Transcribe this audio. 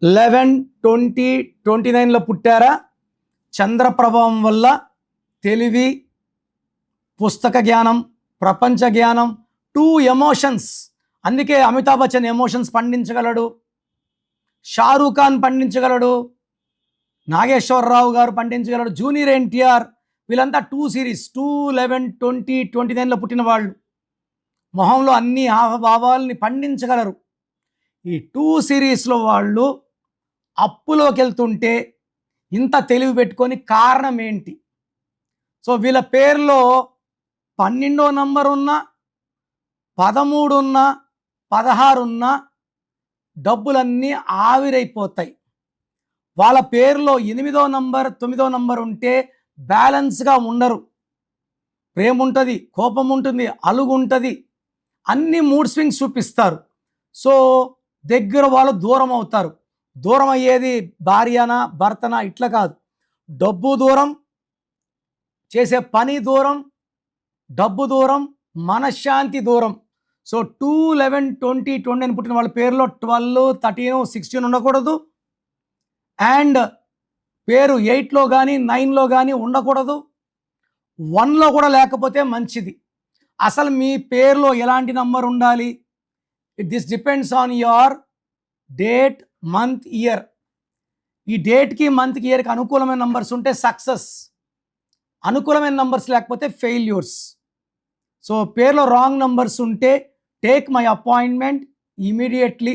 11-20-29లో పుట్టారా? చంద్ర ప్రభావం వల్ల తెలివి, పుస్తక జ్ఞానం, ప్రపంచ జ్ఞానం, 2 ఎమోషన్స్. అందుకే అమితాబ్ బచ్చన్ ఎమోషన్స్ పండించగలడు, షారూఖ్ ఖాన్ పండించగలడు, నాగేశ్వరరావు గారు పండించగలడు, జూనియర్ ఎన్టీఆర్, వీళ్ళంతా 2 సిరీస్ 2, 11, 20, 29లో పుట్టిన వాళ్ళు. మొహంలో అన్ని హావభావాల్ని పండించగలరు. ఈ 2 సిరీస్లో వాళ్ళు అప్పులోకి వెళ్తుంటే ఇంత తెలివి పెట్టుకొని కారణం ఏంటి? సో వీళ్ళ పేర్లో 12వ నంబర్ ఉన్నా, 13 ఉన్నా, 16 ఉన్నా డబ్బులన్నీ ఆవిరైపోతాయి. వాళ్ళ పేరులో 8వ నంబర్, 9వ నంబర్ ఉంటే బ్యాలెన్స్గా ఉండరు. ప్రేమ ఉంటుంది, కోపం ఉంటుంది, అలుగు ఉంటుంది, అన్ని మూడ్ స్వింగ్స్ చూపిస్తారు. సో దగ్గర వాళ్ళు దూరం అవుతారు. దూరం అయ్యేది భార్యనా భర్తనా ఇట్లా కాదు, డబ్బు దూరం, చేసే పని దూరం, డబ్బు దూరం, మనశ్శాంతి దూరం. సో 2, 11, 20, 20 అని పుట్టిన వాళ్ళ పేరులో 12, 13, 16 ఉండకూడదు. అండ్ పేరు 8లో కానీ 9లో కానీ ఉండకూడదు. 1లో కూడా లేకపోతే మంచిది. అసలు మీ పేరులో ఎలాంటి నంబర్ ఉండాలి? This depends on your date, month, year. ఈ డేట్కి, మంత్కి, ఇయర్కి అనుకూలమైన నంబర్స్ ఉంటే సక్సెస్, అనుకూలమైన నంబర్స్ లేకపోతే ఫెయిల్యూర్స్. సో పేరులో రాంగ్ నంబర్స్ ఉంటే టేక్ మై అపాయింట్మెంట్ ఇమీడియట్లీ.